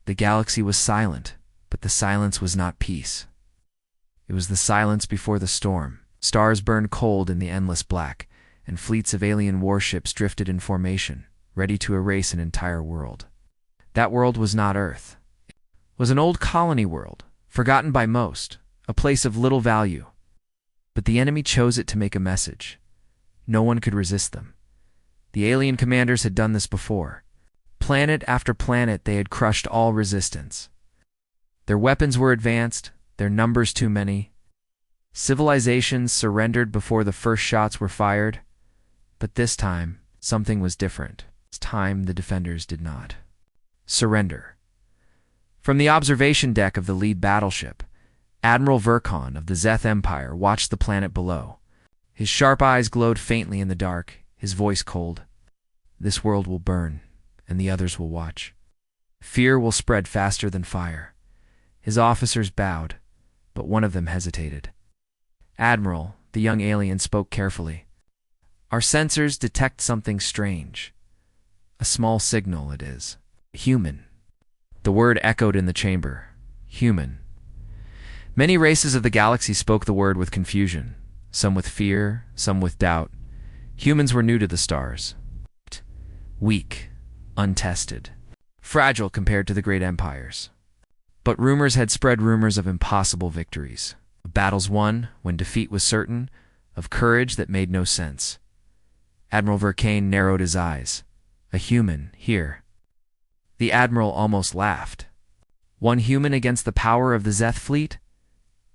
The galaxy was silent, but the silence was not peace. It was the silence before the storm. Stars burned cold in the endless black, and fleets of alien warships drifted in formation, ready to erase an entire world. That world was not Earth. It was an old colony world, forgotten by most, a place of little value. But the enemy chose it to make a message. No one could resist them. The alien commanders had done this before. Planet after planet, they had crushed all resistance. Their weapons were advanced, their numbers too many. Civilizations surrendered before the first shots were fired. But this time, something was different. This time, the defenders did not surrender. From the observation deck of the lead battleship, Admiral Verkon of the Zeth Empire watched the planet below. His sharp eyes glowed faintly in the dark, his voice cold. This world will burn, and the others will watch. Fear will spread faster than fire. His officers bowed, but one of them hesitated. Admiral, the young alien spoke carefully. Our sensors detect something strange. A small signal, it is. Human. The word echoed in the chamber. Human. Many races of the galaxy spoke the word with confusion, some with fear, some with doubt. Humans were new to the stars. Weak, untested, fragile compared to the great empires. But rumors had spread, rumors of impossible victories, of battles won when defeat was certain, of courage that made no sense. Admiral Verkane narrowed his eyes. A human, here. The Admiral almost laughed. One human against the power of the Zeth fleet?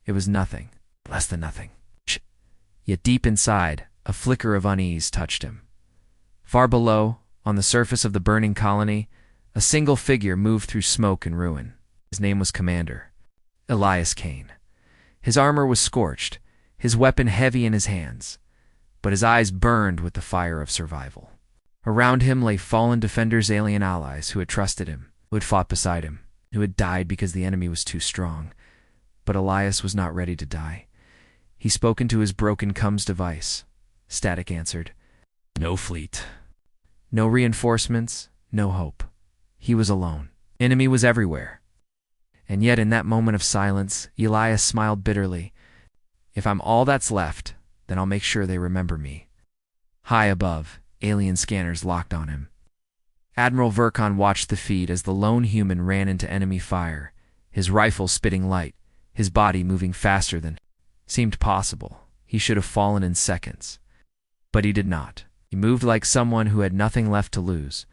It was nothing, less than nothing. Yet deep inside, a flicker of unease touched him. Far below, on the surface of the burning colony, a single figure moved through smoke and ruin. His name was Commander Elias Kane. His armor was scorched, his weapon heavy in his hands, but his eyes burned with the fire of survival. Around him lay fallen defenders, alien allies who had trusted him, who had fought beside him, who had died because the enemy was too strong. But Elias was not ready to die. He spoke into his broken comms device. Static answered. No fleet. No reinforcements, no hope. He was alone. Enemy was everywhere. And yet in that moment of silence, Elias smiled bitterly. If I'm all that's left, then I'll make sure they remember me. High above, alien scanners locked on him. Admiral Verkon watched the feed as the lone human ran into enemy fire, his rifle spitting light, his body moving faster than seemed possible. He should have fallen in seconds. But he did not. He moved like someone who had nothing left to lose.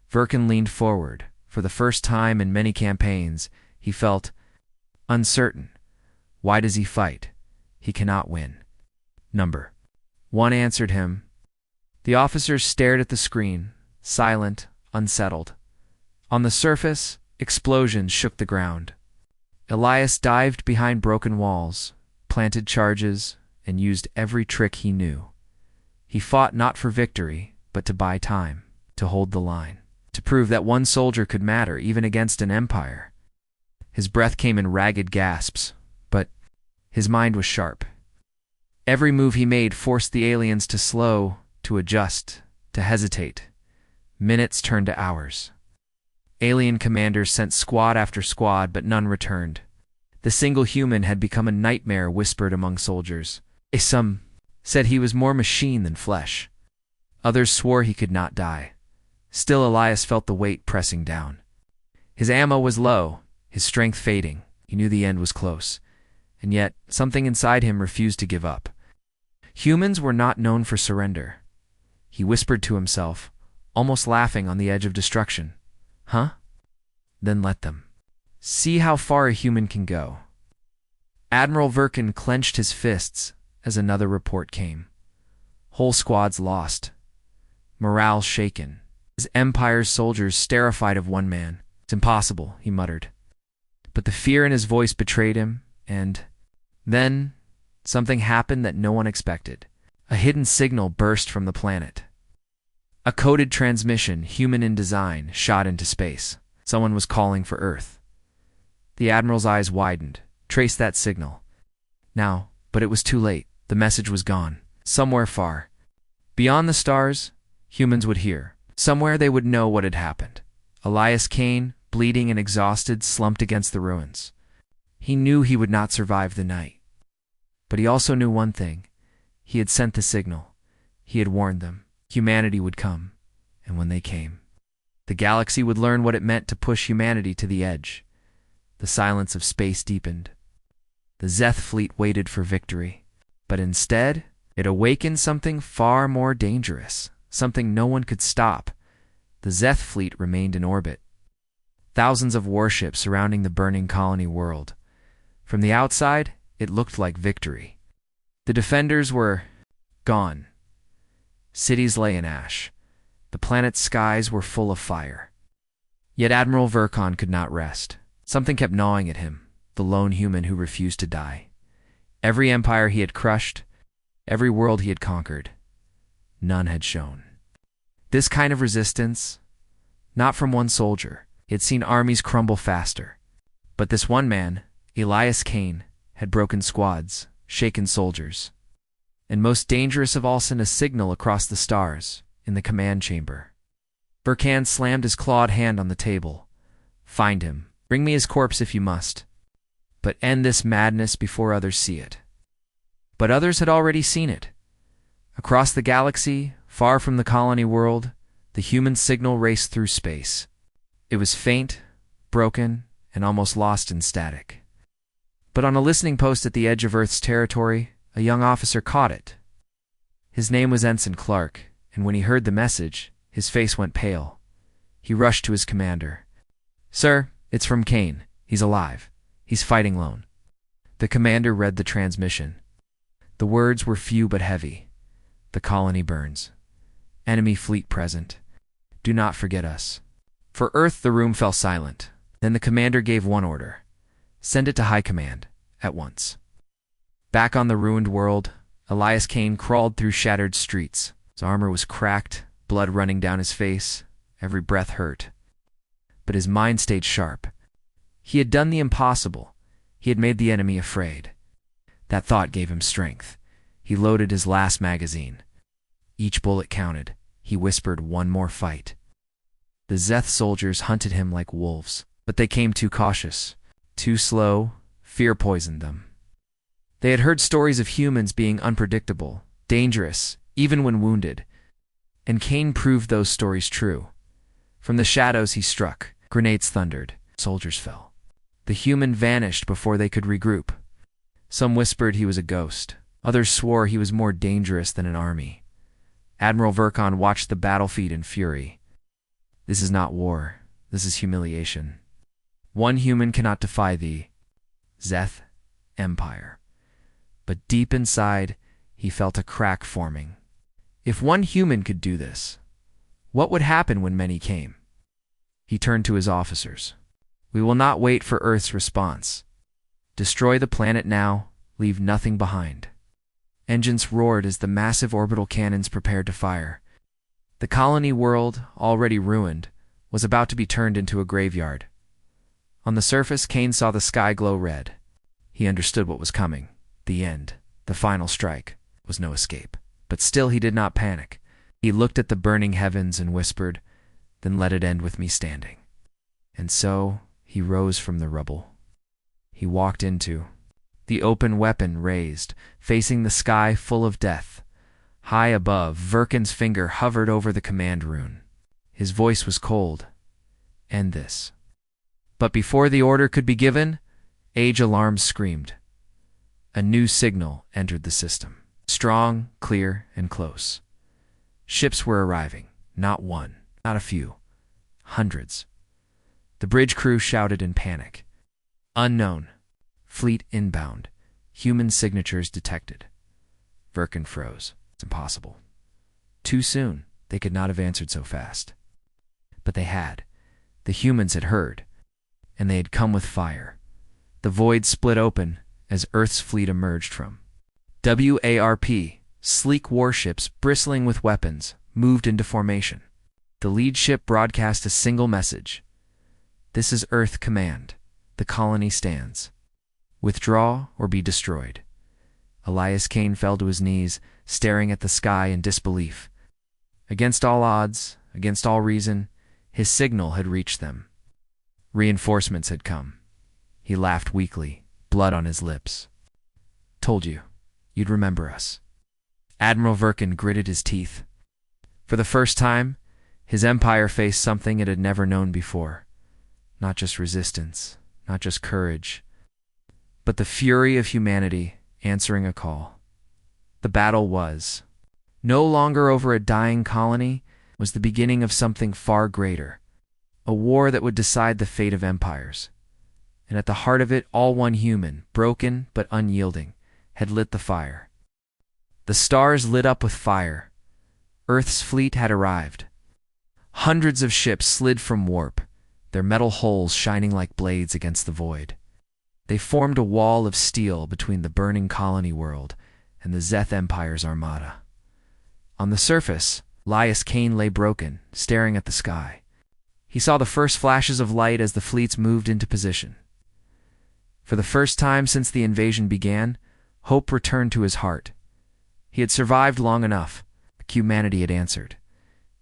Verkon leaned forward. For the first time in many campaigns, he felt uncertain. Why does he fight? He cannot win. Number 1 answered him. The officers stared at the screen, silent, unsettled. On the surface, explosions shook the ground. Elias dived behind broken walls, planted charges, and used every trick he knew. He fought not for victory, but to buy time, to hold the line, to prove that one soldier could matter even against an empire. His breath came in ragged gasps, but his mind was sharp. Every move he made forced the aliens to slow, to adjust, to hesitate. Minutes turned to hours. Alien commanders sent squad after squad, but none returned. The single human had become a nightmare whispered among soldiers. Some said he was more machine than flesh. Others swore he could not die. Still, Elias felt the weight pressing down. His ammo was low, his strength fading. He knew the end was close. And yet, something inside him refused to give up. Humans were not known for surrender. He whispered to himself, almost laughing on the edge of destruction. Huh? Then let them. See how far a human can go. Admiral Verkon clenched his fists as another report came. Whole squads lost. Morale shaken. His empire's soldiers terrified of one man. It's impossible, he muttered. But the fear in his voice betrayed him, and then something happened that no one expected. A hidden signal burst from the planet. A coded transmission, human in design, shot into space. Someone was calling for Earth. The Admiral's eyes widened, traced that signal. Now, but it was too late. The message was gone. Somewhere far. Beyond the stars, humans would hear. Somewhere they would know what had happened. Elias Kane, bleeding and exhausted, slumped against the ruins. He knew he would not survive the night. But he also knew one thing. He had sent the signal. He had warned them. Humanity would come. And when they came, the galaxy would learn what it meant to push humanity to the edge. The silence of space deepened. The Zeth fleet waited for victory. But instead, it awakened something far more dangerous, something no one could stop. The Zeth fleet remained in orbit. Thousands of warships surrounding the burning colony world. From the outside, it looked like victory. The defenders were gone. Cities lay in ash. The planet's skies were full of fire. Yet Admiral Verkon could not rest. Something kept gnawing at him, the lone human who refused to die. Every empire he had crushed, every world he had conquered, none had shown this kind of resistance, not from one soldier. He had seen armies crumble faster. But this one man, Elias Kane, had broken squads, shaken soldiers, and most dangerous of all, sent a signal across the stars, in the command chamber. Verkan slammed his clawed hand on the table. Find him. Bring me his corpse if you must. But end this madness before others see it. But others had already seen it. Across the galaxy, far from the colony world, the human signal raced through space. It was faint, broken, and almost lost in static. But on a listening post at the edge of Earth's territory, a young officer caught it. His name was Ensign Clark, and when he heard the message, his face went pale. He rushed to his commander. "Sir, it's from Kane. He's alive. He's fighting alone." The commander read the transmission. The words were few but heavy. "The colony burns. Enemy fleet present. Do not forget us." For Earth, the room fell silent. Then the commander gave one order. "Send it to High Command, at once." Back on the ruined world, Elias Kane crawled through shattered streets. His armor was cracked, blood running down his face, every breath hurt. But his mind stayed sharp. He had done the impossible. He had made the enemy afraid. That thought gave him strength. He loaded his last magazine. Each bullet counted. He whispered, "One more fight." The Zeth soldiers hunted him like wolves, but they came too cautious, too slow. Fear poisoned them. They had heard stories of humans being unpredictable, dangerous, even when wounded. And Kane proved those stories true. From the shadows he struck. Grenades thundered. Soldiers fell. The human vanished before they could regroup. Some whispered he was a ghost. Others swore he was more dangerous than an army. Admiral Verkon watched the battlefield in fury. This is not war. This is humiliation. One human cannot defy the Zeth Empire. But deep inside, he felt a crack forming. If one human could do this, what would happen when many came? He turned to his officers. "We will not wait for Earth's response. Destroy the planet now, leave nothing behind." Engines roared as the massive orbital cannons prepared to fire. The colony world, already ruined, was about to be turned into a graveyard. On the surface, Kane saw the sky glow red. He understood what was coming. The end, the final strike, was no escape. But still he did not panic. He looked at the burning heavens and whispered, "Then let it end with me standing." And so he rose from the rubble. He walked into the open, weapon raised, facing the sky full of death. High above, Verkan's finger hovered over the command rune. His voice was cold. "End this." But before the order could be given, age alarms screamed. A new signal entered the system. Strong, clear, and close. Ships were arriving. Not one, not a few. Hundreds. The bridge crew shouted in panic. "Unknown. Fleet inbound. Human signatures detected." Verkan froze. It's impossible. Too soon. They could not have answered so fast. But they had. The humans had heard. And they had come with fire. The void split open as Earth's fleet emerged from WARP. Sleek warships, bristling with weapons, moved into formation. The lead ship broadcast a single message. "This is Earth Command. The colony stands. Withdraw or be destroyed." Elias Kane fell to his knees, staring at the sky in disbelief. Against all odds, against all reason, his signal had reached them. Reinforcements had come. He laughed weakly, blood on his lips. Told you, you'd remember us. Admiral Verkin gritted his teeth. For the first time, his empire faced something it had never known before. Not just resistance, not just courage, but the fury of humanity answering a call. The battle was no longer over a dying colony, was the beginning of something far greater, a war that would decide the fate of empires. And at the heart of it, all one human, broken but unyielding, had lit the fire. The stars lit up with fire. Earth's fleet had arrived. Hundreds of ships slid from warp, their metal hulls shining like blades against the void. They formed a wall of steel between the burning colony world and the Zeth Empire's armada. On the surface, Elias Kane lay broken, staring at the sky. He saw the first flashes of light as the fleets moved into position. For the first time since the invasion began, hope returned to his heart. He had survived long enough. Humanity had answered.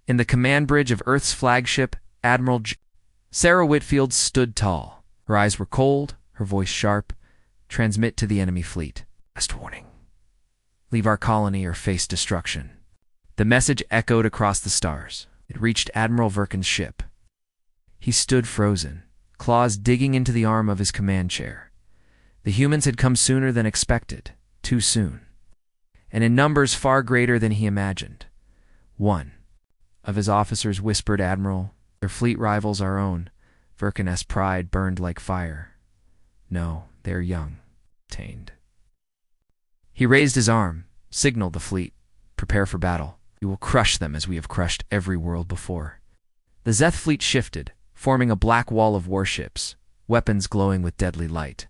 In the command bridge of Earth's flagship, Admiral Sarah Whitfield stood tall. Her eyes were cold, her voice sharp. Transmit to the enemy fleet. Last warning. Leave our colony or face destruction. The message echoed across the stars. It reached Admiral Verkin's ship. He stood frozen, claws digging into the arm of his command chair. The humans had come sooner than expected, too soon, and in numbers far greater than he imagined. One of his officers whispered, "Admiral, their fleet rivals our own." Verkin's pride burned like fire. "No, they're young," tamed. He raised his arm, signaled the fleet, "Prepare for battle. We will crush them as we have crushed every world before." The Zeth fleet shifted, forming a black wall of warships, weapons glowing with deadly light.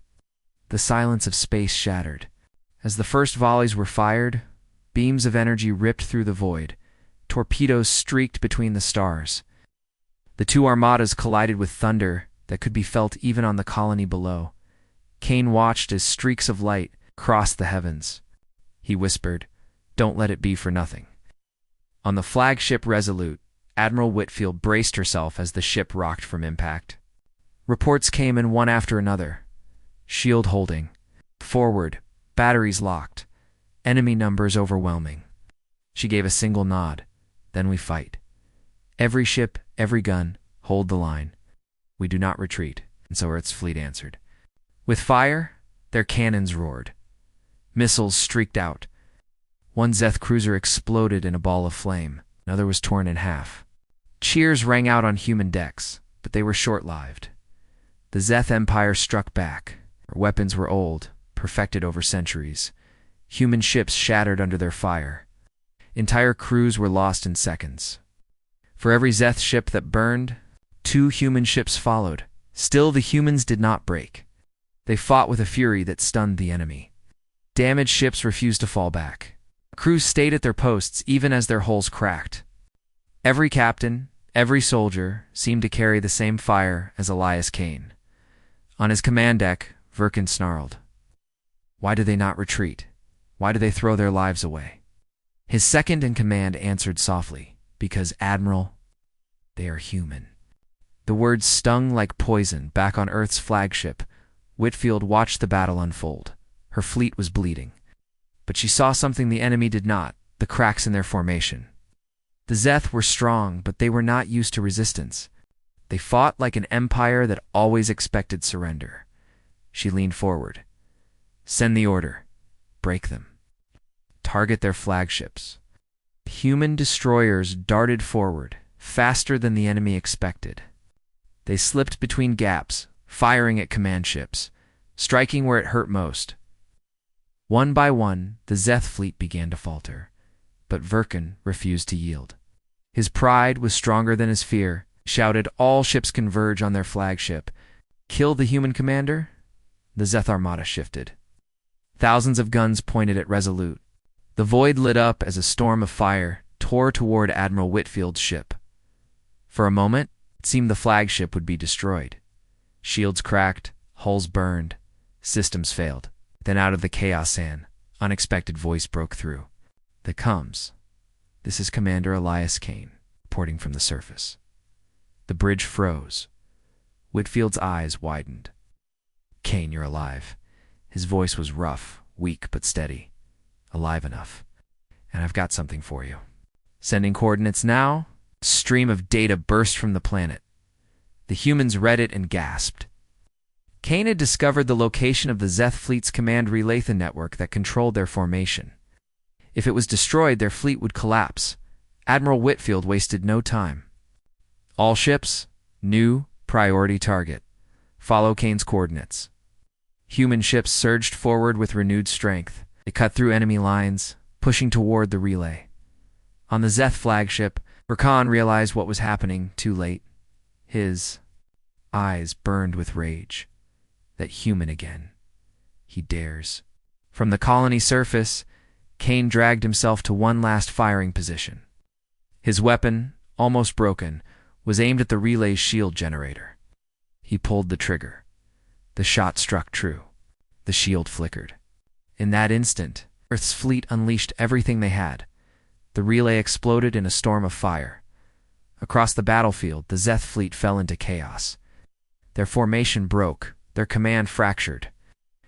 The silence of space shattered. As the first volleys were fired, beams of energy ripped through the void. Torpedoes streaked between the stars. The two armadas collided with thunder that could be felt even on the colony below. Kane watched as streaks of light crossed the heavens. He whispered, "Don't let it be for nothing." On the flagship Resolute, Admiral Whitfield braced herself as the ship rocked from impact. Reports came in one after another. Shield holding. Forward. Batteries locked. Enemy numbers overwhelming. She gave a single nod. "Then we fight. Every ship, every gun, hold the line. We do not retreat." And so Earth's fleet answered. With fire, their cannons roared. Missiles streaked out. One Zeth cruiser exploded in a ball of flame. Another was torn in half. Cheers rang out on human decks, but they were short-lived. The Zeth Empire struck back. Their weapons were old, perfected over centuries. Human ships shattered under their fire. Entire crews were lost in seconds. For every Zeth ship that burned, 2 human ships followed. Still, the humans did not break. They fought with a fury that stunned the enemy. Damaged ships refused to fall back. Crews stayed at their posts even as their hulls cracked. Every captain, every soldier seemed to carry the same fire as Elias Kane. On his command deck, Verkin snarled. Why do they not retreat? Why do they throw their lives away? His second-in-command answered softly, "Because, Admiral, they are human." The words stung like poison back on Earth's flagship. Whitfield watched the battle unfold. Her fleet was bleeding. But she saw something the enemy did not, the cracks in their formation. The Zeth were strong, but they were not used to resistance. They fought like an empire that always expected surrender. She leaned forward. "Send the order. Break them. Target their flagships." Human destroyers darted forward, faster than the enemy expected. They slipped between gaps, firing at command ships, striking where it hurt most. One by one, the Zeth fleet began to falter, but Verkin refused to yield. His pride was stronger than his fear. Shouted, "All ships converge on their flagship." Kill the human commander? The Zeth armada shifted. Thousands of guns pointed at Resolute. The void lit up as a storm of fire tore toward Admiral Whitfield's ship. For a moment, it seemed the flagship would be destroyed. Shields cracked, hulls burned, systems failed. Then out of the chaos, an unexpected voice broke through. "That comes. This is Commander Elias Kane, reporting from the surface." The bridge froze. Whitfield's eyes widened. Kane, you're alive. His voice was rough, weak but steady. Alive enough. And I've got something for you. Sending coordinates now. A stream of data burst from the planet. The humans read it and gasped. Kane had discovered the location of the Zeth fleet's command relaythan network that controlled their formation. If it was destroyed, their fleet would collapse. Admiral Whitfield wasted no time. All ships, new priority target. Follow Kane's coordinates. Human ships surged forward with renewed strength. They cut through enemy lines, pushing toward the relay. On the Zeth flagship, Rakan realized what was happening too late. His eyes burned with rage. That human again. He dares. From the colony surface, Kane dragged himself to one last firing position. His weapon, almost broken, was aimed at the relay's shield generator. He pulled the trigger. The shot struck true. The shield flickered. In that instant, Earth's fleet unleashed everything they had. The relay exploded in a storm of fire. Across the battlefield, the Zeth fleet fell into chaos. Their formation broke, their command fractured.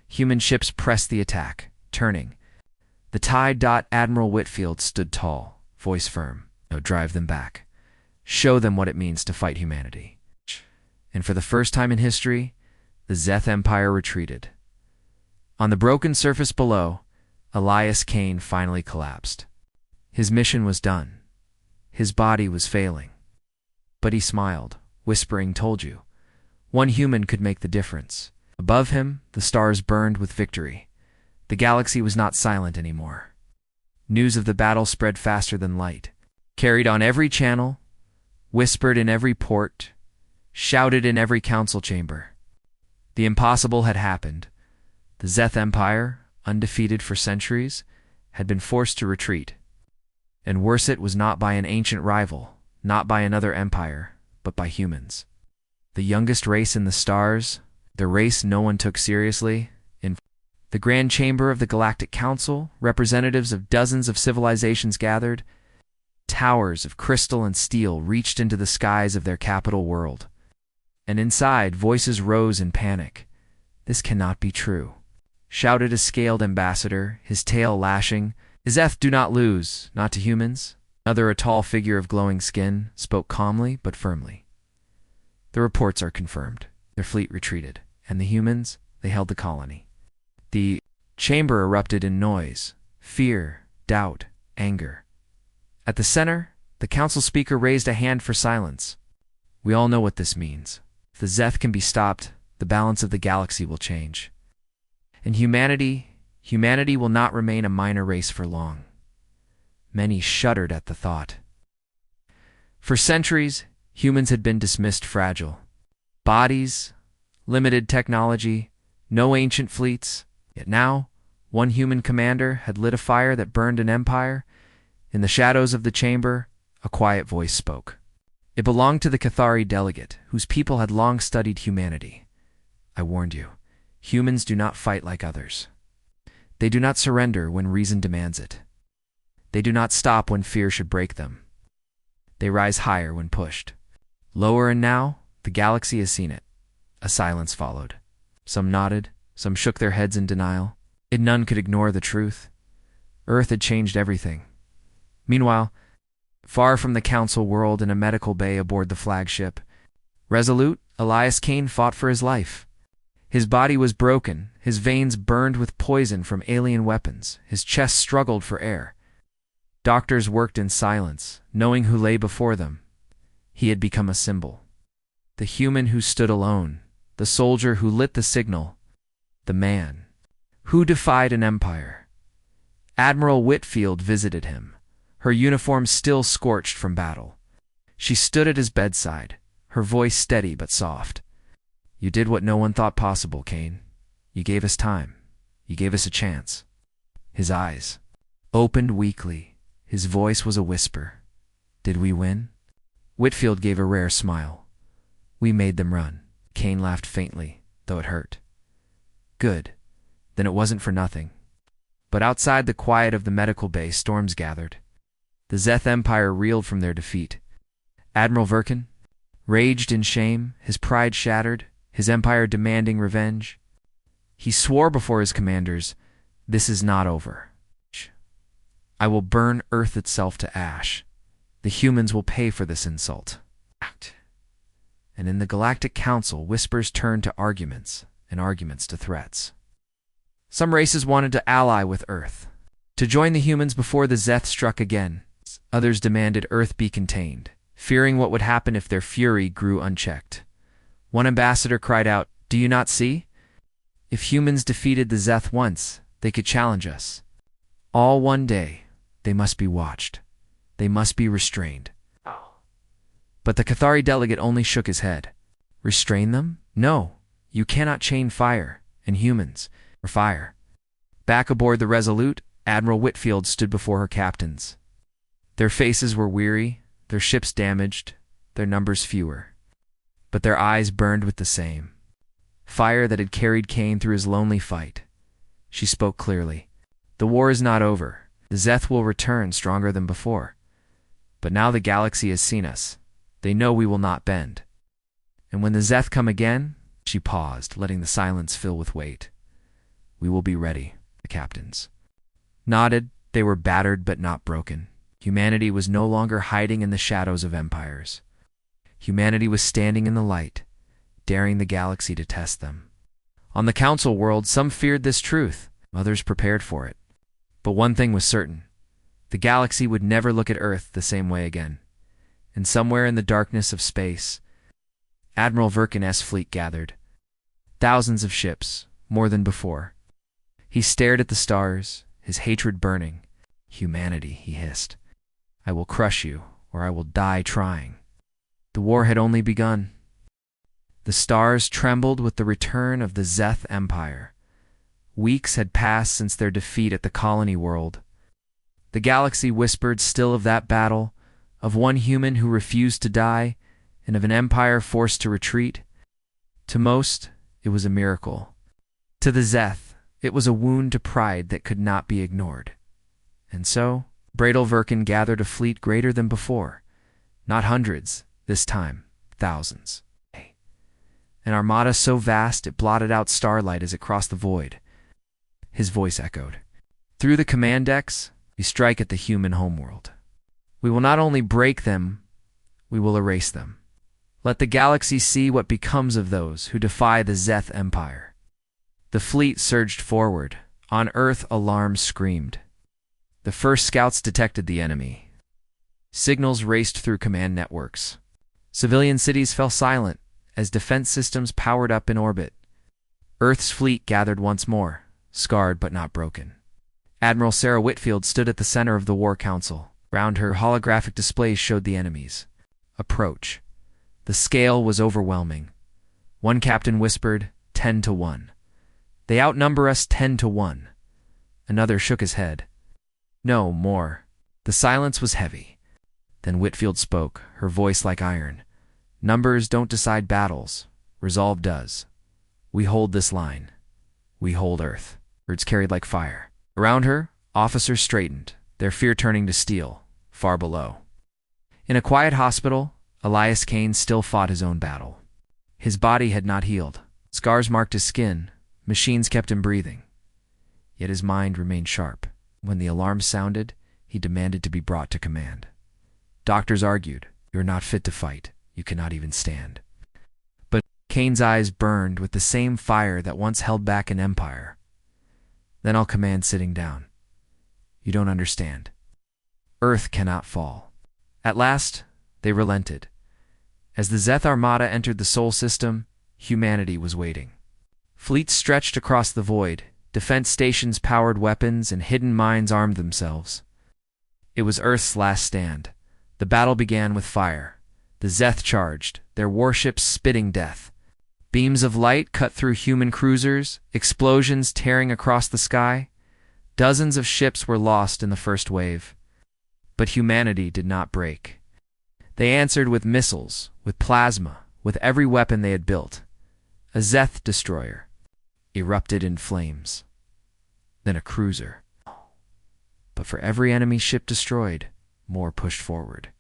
Human ships pressed the attack, turning. The TIE. Admiral Whitfield stood tall, voice firm. No, drive them back. Show them what it means to fight humanity. And for the first time in history, the Zeth Empire retreated. On the broken surface below, Elias Kane finally collapsed. His mission was done. His body was failing. But he smiled, whispering, "Told you. One human could make the difference." Above him, the stars burned with victory. The galaxy was not silent anymore. News of the battle spread faster than light, carried on every channel, whispered in every port, shouted in every council chamber. The impossible had happened. The Zeth Empire, undefeated for centuries, had been forced to retreat. And worse, it was not by an ancient rival, not by another empire, but by humans. The youngest race in the stars, the race no one took seriously. In the Grand Chamber of the Galactic Council, representatives of dozens of civilizations gathered. Towers of crystal and steel reached into the skies of their capital world. And inside, voices rose in panic. "This cannot be true," shouted a scaled ambassador, his tail lashing. "Zeth do not lose, not to humans." Another, a tall figure of glowing skin, spoke calmly but firmly. "The reports are confirmed. Their fleet retreated, and the humans, they held the colony." The chamber erupted in noise, fear, doubt, anger. At the center, the council speaker raised a hand for silence. "We all know what this means. If the Zeth can be stopped, the balance of the galaxy will change. And humanity will not remain a minor race for long." Many shuddered at the thought. For centuries, humans had been dismissed fragile. Bodies, limited technology, no ancient fleets. Yet now, one human commander had lit a fire that burned an empire. In the shadows of the chamber, a quiet voice spoke. It belonged to the Cathari delegate, whose people had long studied humanity. "I warned you, humans do not fight like others. They do not surrender when reason demands it. They do not stop when fear should break them. They rise higher when pushed. Lower, and now, the galaxy has seen it." A silence followed. Some nodded, some shook their heads in denial. Yet none could ignore the truth. Earth had changed everything. Meanwhile, far from the council world in a medical bay aboard the flagship, resolute, Elias Kane fought for his life. His body was broken, his veins burned with poison from alien weapons, his chest struggled for air. Doctors worked in silence, knowing who lay before them. He had become a symbol. The human who stood alone, the soldier who lit the signal, the man who defied an empire. Admiral Whitfield visited him, her uniform still scorched from battle. She stood at his bedside, her voice steady but soft. "You did what no one thought possible, Kane. You gave us time. You gave us a chance." His eyes opened weakly. His voice was a whisper. "Did we win?" Whitfield gave a rare smile. "We made them run." Kane laughed faintly, though it hurt. "Good. Then it wasn't for nothing." But outside the quiet of the medical bay, storms gathered. The Zeth Empire reeled from their defeat. "Admiral Verkin, Raged in shame, his pride shattered, his empire demanding revenge, he swore before his commanders, "This is not over. I will burn Earth itself to ash. The humans will pay for this insult." And in the Galactic Council, whispers turned to arguments, and arguments to threats. Some races wanted to ally with Earth, to join the humans before the Zeth struck again. Others demanded Earth be contained, fearing what would happen if their fury grew unchecked. One ambassador cried out, "Do you not see? If humans defeated the Zeth once, they could challenge us. All one day, they must be watched. They must be restrained." But the Cathari delegate only shook his head. Restrain them? No, you cannot chain fire, and humans, or fire. Back aboard the Resolute, Admiral Whitfield stood before her captains. Their faces were weary, their ships damaged, their numbers fewer. But their eyes burned with the same fire that had carried Kane through his lonely fight. She spoke clearly. "The war is not over. The Zeth will return stronger than before. But now the galaxy has seen us. They know we will not bend. And when the Zeth come again," she paused, letting the silence fill with weight, "we will be ready." The captains nodded. They were battered but not broken. Humanity was no longer hiding in the shadows of empires. Humanity was standing in the light, daring the galaxy to test them. On the council world, some feared this truth, others prepared for it. But one thing was certain. The galaxy would never look at Earth the same way again. And somewhere in the darkness of space, Admiral Verkin's fleet gathered. Thousands of ships, more than before. He stared at the stars, his hatred burning. "Humanity," he hissed. "I will crush you, or I will die trying." The war had only begun. The stars trembled with the return of the Zeth Empire. Weeks had passed since their defeat at the colony world. The galaxy whispered still of that battle, of one human who refused to die, and of an empire forced to retreat. To most, it was a miracle. To the Zeth, it was a wound to pride that could not be ignored. And so, Bradel Verkin gathered a fleet greater than before. Not hundreds, this time, thousands. An armada so vast it blotted out starlight as it crossed the void. His voice echoed. "Through the command decks, we strike at the human homeworld. We will not only break them, we will erase them. Let the galaxy see what becomes of those who defy the Zeth Empire." The fleet surged forward. On Earth, alarms screamed. The first scouts detected the enemy. Signals raced through command networks. Civilian cities fell silent as defense systems powered up in orbit. Earth's fleet gathered once more, scarred but not broken. Admiral Sarah Whitfield stood at the center of the War Council. Round her, holographic displays showed the enemies. Approach. The scale was overwhelming. One captain whispered, 10-1. "They outnumber us 10-1. Another shook his head. "No, more." The silence was heavy. Then Whitfield spoke, her voice like iron. "Numbers don't decide battles. Resolve does. We hold this line. We hold Earth." Words carried like fire. Around her, officers straightened, their fear turning to steel, far below. In a quiet hospital, Elias Kane still fought his own battle. His body had not healed. Scars marked his skin. Machines kept him breathing. Yet his mind remained sharp. When the alarm sounded, he demanded to be brought to command. Doctors argued, "You are not fit to fight. You cannot even stand." But Kane's eyes burned with the same fire that once held back an empire. "Then I'll command sitting down. You don't understand. Earth cannot fall." At last, they relented. As the Zeth Armada entered the Sol system, humanity was waiting. Fleets stretched across the void. Defense stations powered weapons, and hidden mines armed themselves. It was Earth's last stand. The battle began with fire. The Zeth charged, their warships spitting death. Beams of light cut through human cruisers, explosions tearing across the sky. Dozens of ships were lost in the first wave. But humanity did not break. They answered with missiles, with plasma, with every weapon they had built. A Zeth destroyer erupted in flames. Then a cruiser. But for every enemy ship destroyed, more pushed forward.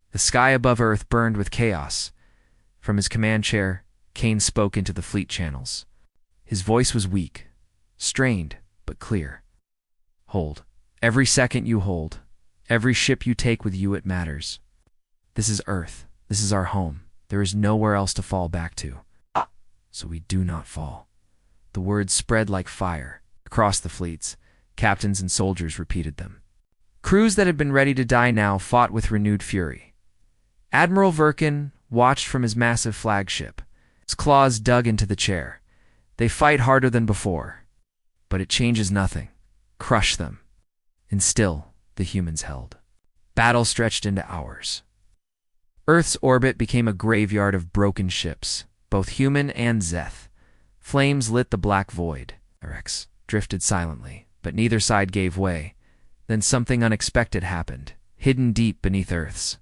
The sky above Earth burned with chaos. From his command chair, Kane spoke into the fleet channels. His voice was weak, strained, but clear. Hold. Every second you hold, every ship you take with you, it matters. This is Earth. This is our home. There is nowhere else to fall back to. So we do not fall. The words spread like fire. Across the fleets, captains and soldiers repeated them. Crews that had been ready to die now fought with renewed fury. Admiral Verkin watched from his massive flagship. His claws dug into the chair. They fight harder than before. But it changes nothing. Crush them. And still, the humans held. Battle stretched into hours. Earth's orbit became a graveyard of broken ships, both human and Zeth. Flames lit the black void. Rex drifted silently, but neither side gave way. Then something unexpected happened, hidden deep beneath Earth's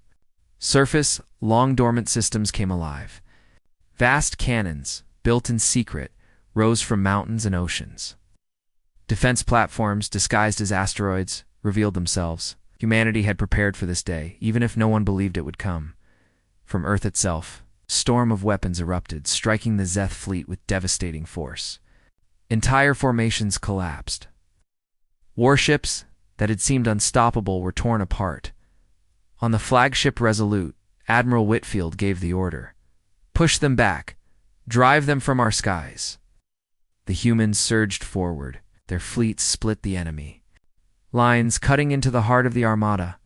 surface. Long dormant systems came alive. Vast cannons, built in secret, rose from mountains and oceans. Defense platforms, disguised as asteroids, revealed themselves. Humanity had prepared for this day, even if no one believed it would come. From Earth itself, a storm of weapons erupted, striking the Zeth fleet with devastating force. Entire formations collapsed. Warships that had seemed unstoppable were torn apart. On the flagship Resolute, Admiral Whitfield gave the order. Push them back. Drive them from our skies. The humans surged forward. Their fleets split the enemy. Lines cutting into the heart of the armada.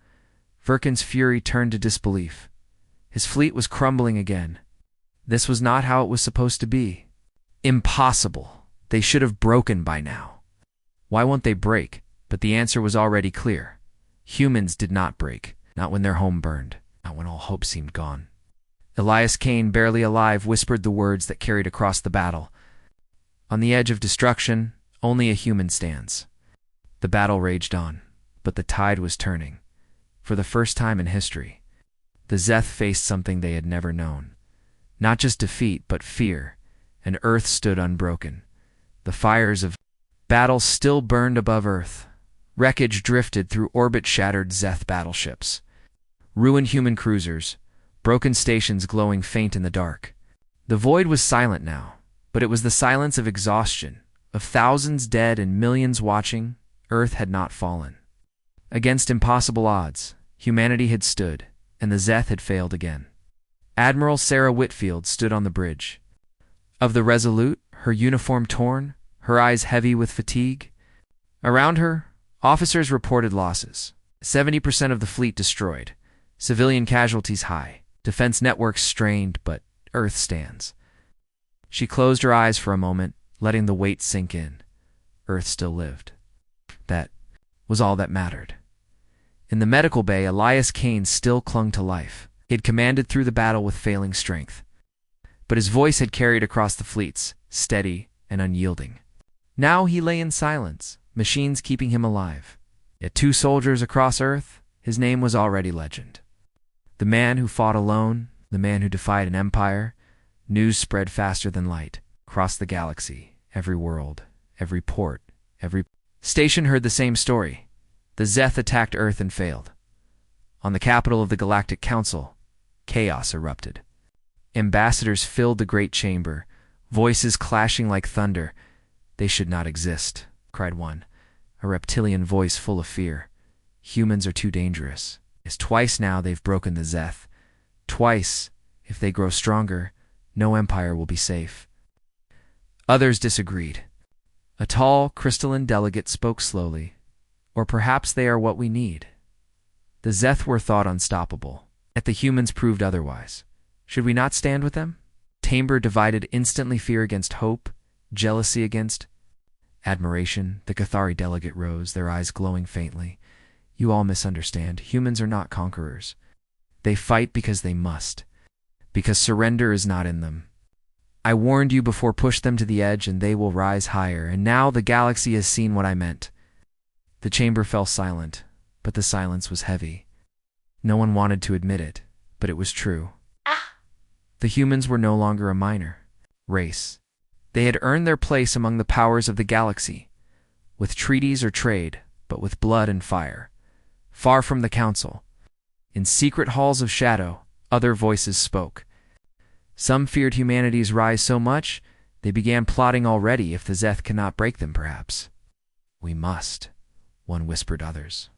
Verkin's fury turned to disbelief. His fleet was crumbling again. This was not how it was supposed to be. Impossible. They should have broken by now. Why won't they break? But the answer was already clear. Humans did not break, not when their home burned, not when all hope seemed gone. Elias Kane, barely alive, whispered the words that carried across the battle. On the edge of destruction, only a human stands. The battle raged on, but the tide was turning. For the first time in history, the Zeth faced something they had never known. Not just defeat, but fear, and Earth stood unbroken. The fires of battle still burned above Earth. Wreckage drifted through orbit-shattered Zeth battleships. Ruined human cruisers, broken stations glowing faint in the dark. The void was silent now, but it was the silence of exhaustion, of thousands dead and millions watching. Earth had not fallen. Against impossible odds, humanity had stood, and the Zeth had failed again. Admiral Sarah Whitfield stood on the bridge. Of the Resolute, her uniform torn, her eyes heavy with fatigue. Around her, officers reported losses. 70% of the fleet destroyed. Civilian casualties high. Defense networks strained, but Earth stands. She closed her eyes for a moment, letting the weight sink in. Earth still lived. That was all that mattered. In the medical bay, Elias Kane still clung to life. He had commanded through the battle with failing strength. But his voice had carried across the fleets, steady and unyielding. Now he lay in silence, machines keeping him alive. Yet 2 soldiers across Earth, his name was already legend. The man who fought alone, the man who defied an empire. News spread faster than light, across the galaxy. Every world, every port, every station heard the same story. The Zeth attacked Earth and failed. On the capital of the Galactic Council, chaos erupted. Ambassadors filled the great chamber, voices clashing like thunder. "They should not exist," cried one, a reptilian voice full of fear. "Humans are too dangerous. It's twice now they've broken the Zeth. Twice, if they grow stronger, no empire will be safe." Others disagreed. A tall, crystalline delegate spoke slowly. "Or perhaps they are what we need." The Zeth were thought unstoppable, yet the humans proved otherwise. Should we not stand with them? Chamber divided instantly, fear against hope, jealousy against admiration. The Cathari delegate rose, their eyes glowing faintly. "You all misunderstand. Humans are not conquerors. They fight because they must, because surrender is not in them. I warned you before, push them to the edge and they will rise higher, and now the galaxy has seen what I meant." The chamber fell silent, but the silence was heavy. No one wanted to admit it, but it was true. The humans were no longer a minor race. They had earned their place among the powers of the galaxy, with treaties or trade, but with blood and fire. Far from the council, in secret halls of shadow, other voices spoke. Some feared humanity's rise so much, they began plotting already if the Zeth cannot break them, perhaps. We must, one whispered others.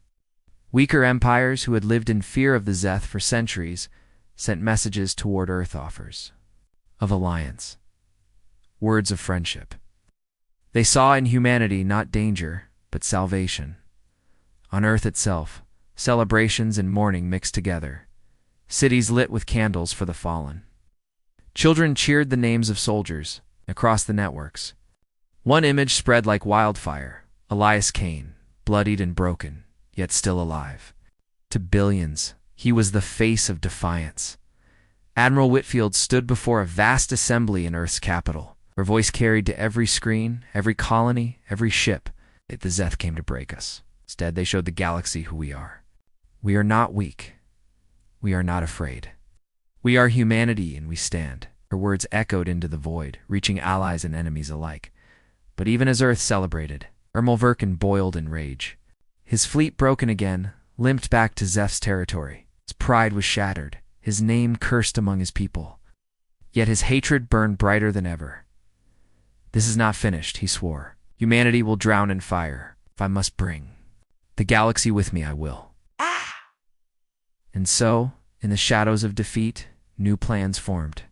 Weaker empires who had lived in fear of the Zeth for centuries sent messages toward Earth, offers of alliance, words of friendship. They saw in humanity not danger, but salvation. On Earth itself, celebrations and mourning mixed together, cities lit with candles for the fallen. Children cheered the names of soldiers across the networks. One image spread like wildfire: Elias Kane, bloodied and broken, yet still alive. To billions, he was the face of defiance. Admiral Whitfield stood before a vast assembly in Earth's capital. Her voice carried to every screen, every colony, every ship. The Zeth came to break us. Instead, they showed the galaxy who we are. We are not weak. We are not afraid. We are humanity, and we stand. Her words echoed into the void, reaching allies and enemies alike. But even as Earth celebrated, Ermal Verkin boiled in rage. His fleet, broken again, limped back to Zeph's territory. His pride was shattered, his name cursed among his people. Yet his hatred burned brighter than ever. This is not finished, he swore. Humanity will drown in fire. If I must bring the galaxy with me, I will. And so, in the shadows of defeat, new plans formed.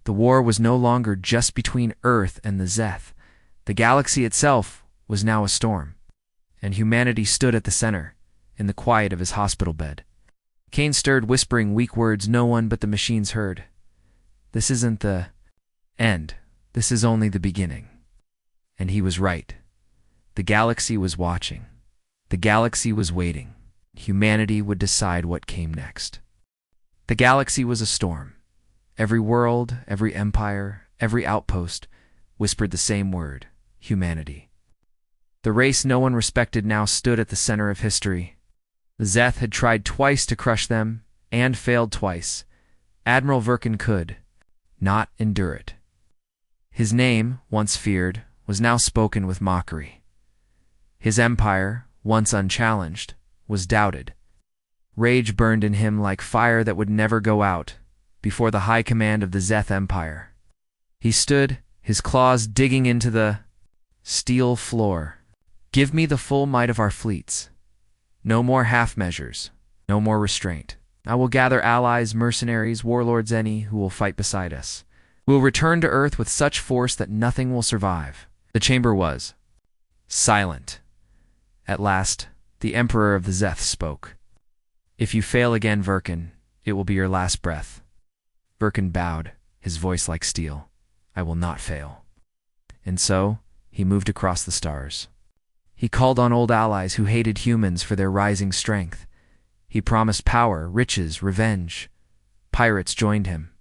The war was no longer just between Earth and the Zeth. The galaxy itself was now a storm, and humanity stood at the center, in the quiet of his hospital bed. Kane stirred, whispering weak words no one but the machines heard. This isn't the end. This is only the beginning. And he was right. The galaxy was watching. The galaxy was waiting. Humanity would decide what came next. The galaxy was a storm. Every world, every empire, every outpost whispered the same word: humanity. The race no one respected now stood at the center of history. The Zeth had tried twice to crush them, and failed twice. Admiral Verkin could not endure it. His name, once feared, was now spoken with mockery. His empire, once unchallenged, was doubted. Rage burned in him like fire that would never go out before the high command of the Zeth Empire. He stood, his claws digging into the steel floor. Give me the full might of our fleets. No more half measures, no more restraint. I will gather allies, mercenaries, warlords, any who will fight beside us. We will return to Earth with such force that nothing will survive. The chamber was silent. At last, the Emperor of the Zeth spoke. If you fail again, Verkin, it will be your last breath. Verkin bowed, his voice like steel. I will not fail. And so, he moved across the stars. He called on old allies who hated humans for their rising strength. He promised power, riches, revenge. Pirates joined him.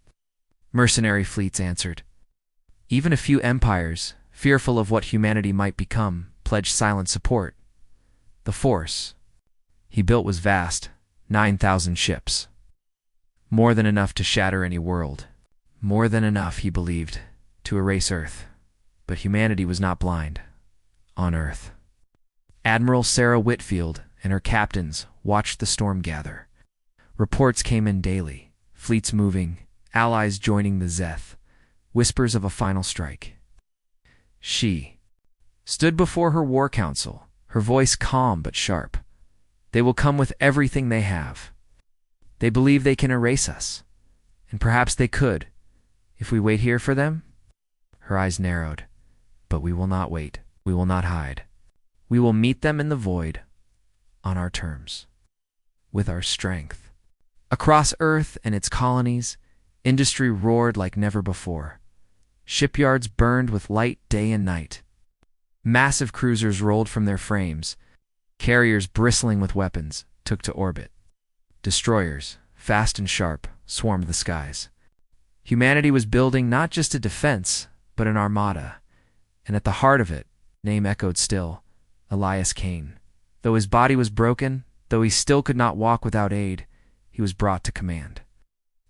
Mercenary fleets answered. Even a few empires, fearful of what humanity might become, pledged silent support. The force he built was vast, 9,000 ships. More than enough to shatter any world. More than enough, he believed, to erase Earth. But humanity was not blind. On Earth, Admiral Sarah Whitfield and her captains watched the storm gather. Reports came in daily, fleets moving, allies joining the Zeth, whispers of a final strike. She stood before her war council, her voice calm but sharp. They will come with everything they have. They believe they can erase us, and perhaps they could, if we wait here for them. Her eyes narrowed. But we will not wait. We will not hide. We will meet them in the void, on our terms, with our strength. Across Earth and its colonies, industry roared like never before. Shipyards burned with light day and night. Massive cruisers rolled from their frames. Carriers bristling with weapons took to orbit. Destroyers, fast and sharp, swarmed the skies. Humanity was building not just a defense, but an armada. And at the heart of it, name echoed still, Elias Kane. Though his body was broken, though he still could not walk without aid, he was brought to command.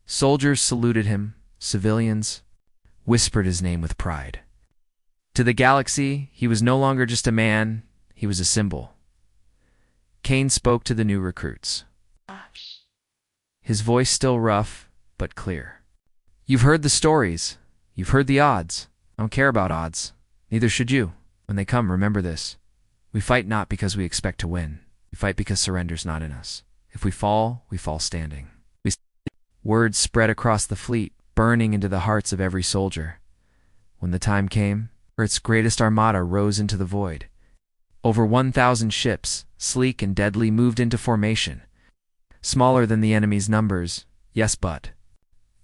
Soldiers saluted him, civilians whispered his name with pride. To the galaxy, he was no longer just a man, he was a symbol. Kane spoke to the new recruits. His voice still rough, but clear. You've heard the stories. You've heard the odds. I don't care about odds. Neither should you. When they come, remember this. We fight not because we expect to win. We fight because surrender's not in us. If we fall standing. Words spread across the fleet, burning into the hearts of every soldier. When the time came, Earth's greatest armada rose into the void. Over 1,000 ships, sleek and deadly, moved into formation. Smaller than the enemy's numbers, yes, but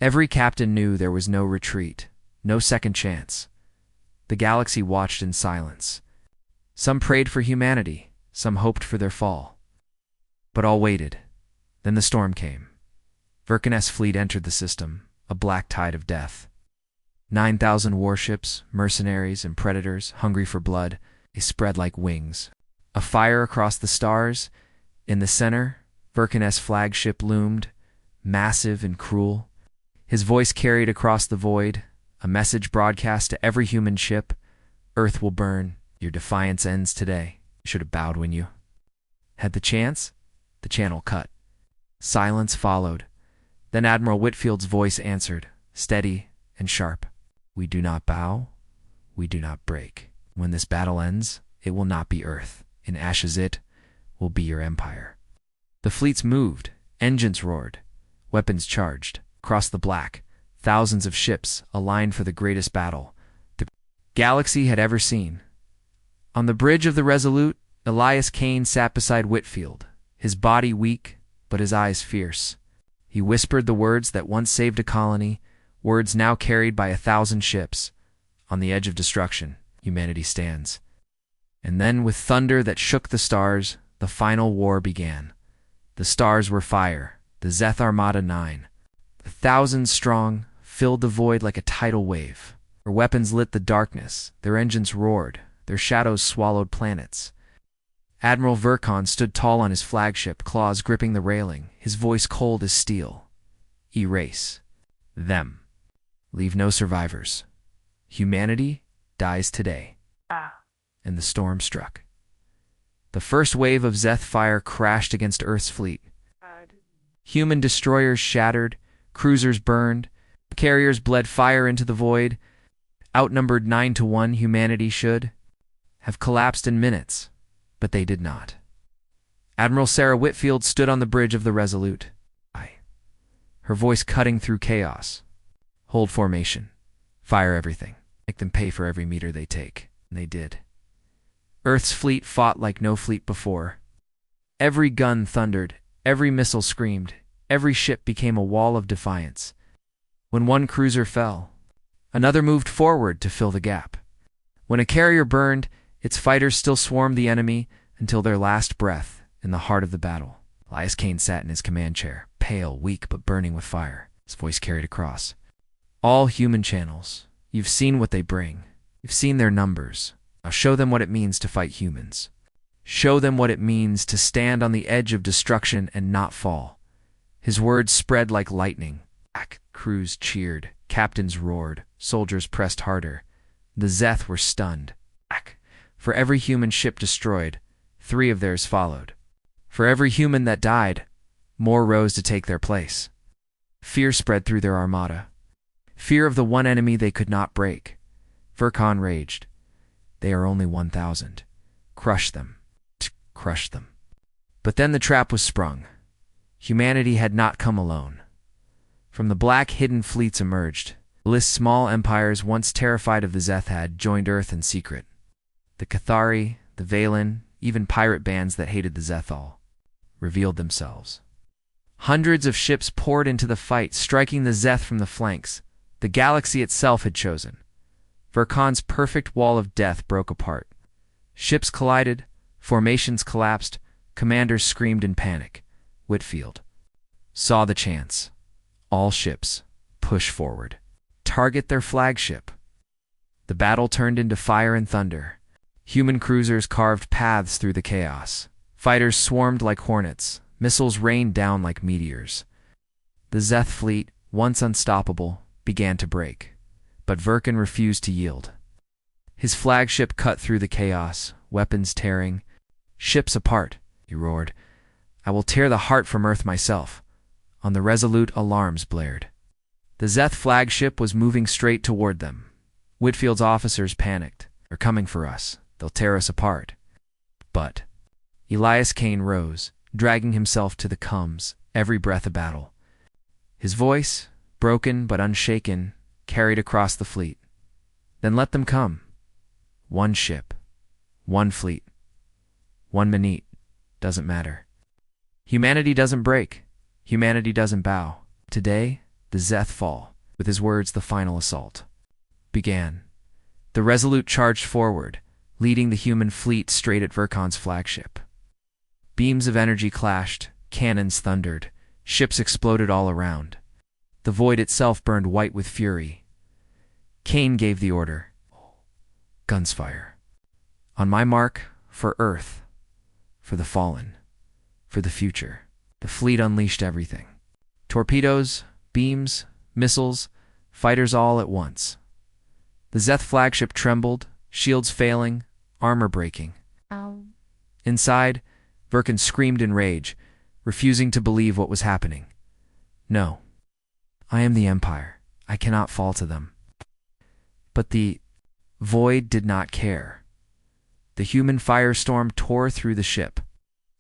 every captain knew there was no retreat, no second chance. The galaxy watched in silence. Some prayed for humanity, some hoped for their fall. But all waited. Then the storm came. Vulcan's fleet entered the system, a black tide of death. 9,000 warships, mercenaries, and predators, hungry for blood, they spread like wings. A fire across the stars. In the center, Vulcan's flagship loomed, massive and cruel. His voice carried across the void, a message broadcast to every human ship. Earth will burn. Your defiance ends today. You should have bowed when you had the chance. The channel cut. Silence followed. Then Admiral Whitfield's voice answered, steady and sharp. We do not bow. We do not break. When this battle ends, it will not be Earth. In ashes it will be your empire. The fleets moved. Engines roared. Weapons charged. Across the black, thousands of ships aligned for the greatest battle the galaxy had ever seen. On the bridge of the Resolute, Elias Kane sat beside Whitfield, his body weak, but his eyes fierce. He whispered the words that once saved a colony, words now carried by 1,000 ships. On the edge of destruction, humanity stands. And then, with thunder that shook the stars, the final war began. The stars were fire, the Zeth Armada 9. 1,000 strong, filled the void like a tidal wave. Their weapons lit the darkness, their engines roared, their shadows swallowed planets. Admiral Vulcan stood tall on his flagship, claws gripping the railing, his voice cold as steel. Erase them. Leave no survivors. Humanity dies today. And the storm struck. The first wave of Zeth fire crashed against Earth's fleet. Human destroyers shattered, cruisers burned, carriers bled fire into the void. Outnumbered 9-1, humanity should have collapsed in minutes, but they did not. Admiral Sarah Whitfield stood on the bridge of the Resolute, her voice cutting through chaos. Hold formation. Fire everything. Make them pay for every meter they take. And they did. Earth's fleet fought like no fleet before. Every gun thundered, every missile screamed, every ship became a wall of defiance. When one cruiser fell, another moved forward to fill the gap. When a carrier burned, its fighters still swarmed the enemy until their last breath in the heart of the battle. Elias Kane sat in his command chair, pale, weak, but burning with fire. His voice carried across. All human channels. You've seen what they bring. You've seen their numbers. Now show them what it means to fight humans. Show them what it means to stand on the edge of destruction and not fall. His words spread like lightning. Crews cheered. Captains roared. Soldiers pressed harder. The Zeth were stunned. For every human ship destroyed, 3 of theirs followed. For every human that died, more rose to take their place. Fear spread through their armada. Fear of the one enemy they could not break. Vulcan raged. They are only 1,000. Crush them. Crush them. But then the trap was sprung. Humanity had not come alone. From the black hidden fleets emerged. List small empires once terrified of the Zeth had joined Earth in secret. The Cathari, the Valen, even pirate bands that hated the Zethal revealed themselves. Hundreds of ships poured into the fight, striking the Zeth from the flanks. The galaxy itself had chosen. Vulcan's perfect wall of death broke apart. Ships collided, formations collapsed, commanders screamed in panic. Whitfield saw the chance. All ships, push forward. Target their flagship. The battle turned into fire and thunder. Human cruisers carved paths through the chaos. Fighters swarmed like hornets. Missiles rained down like meteors. The Zeth fleet, once unstoppable, began to break. But Vulcan refused to yield. His flagship cut through the chaos, weapons tearing. Ships apart, he roared. I will tear the heart from Earth myself. On the Resolute, alarms blared. The Zeth flagship was moving straight toward them. Whitfield's officers panicked. "They're coming for us. They'll tear us apart." But Elias Kane rose, dragging himself to the combs, every breath a battle. His voice, broken but unshaken, carried across the fleet. "Then let them come. One ship, one fleet, one minute, doesn't matter. Humanity doesn't break. Humanity doesn't bow. Today, the Zeth fall." With his words, the final assault began. The Resolute charged forward, leading the human fleet straight at Verkon's flagship. Beams of energy clashed, cannons thundered, ships exploded all around. The void itself burned white with fury. Kane gave the order. "Guns fire. On my mark, for Earth, for the fallen, for the future." The fleet unleashed everything. Torpedoes, beams, missiles, fighters all at once. The Zeth flagship trembled, shields failing, armor breaking. Ow. Inside, Verkan screamed in rage, refusing to believe what was happening. "No. I am the Empire. I cannot fall to them." But the void did not care. The human firestorm tore through the ship.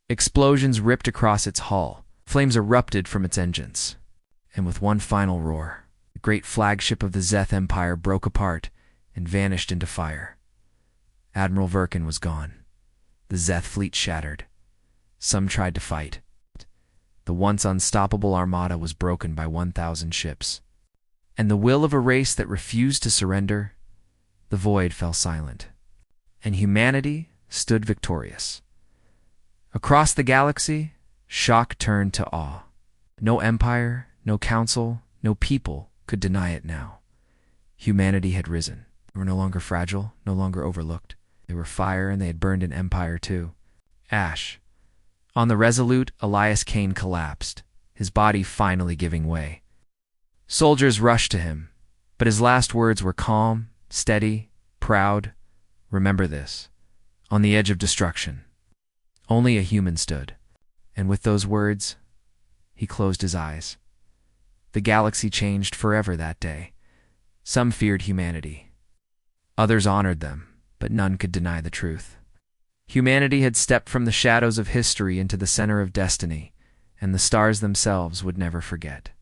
Explosions ripped across its hull. Flames erupted from its engines. And with one final roar, the great flagship of the Zeth Empire broke apart and vanished into fire. Admiral Verkan was gone. The Zeth fleet shattered. Some tried to fight. The once unstoppable armada was broken by 1,000 ships. And the will of a race that refused to surrender, the void fell silent. And humanity stood victorious. Across the galaxy, shock turned to awe. No empire, no council, no people could deny it now. Humanity had risen. They were no longer fragile, no longer overlooked. They were fire, and they had burned an empire too. Ash. On the Resolute, Elias Kane collapsed, his body finally giving way. Soldiers rushed to him, but his last words were calm, steady, proud. "Remember this. On the edge of destruction, only a human stood." And with those words, he closed his eyes. The galaxy changed forever that day. Some feared humanity. Others honored them, but none could deny the truth. Humanity had stepped from the shadows of history into the center of destiny, and the stars themselves would never forget.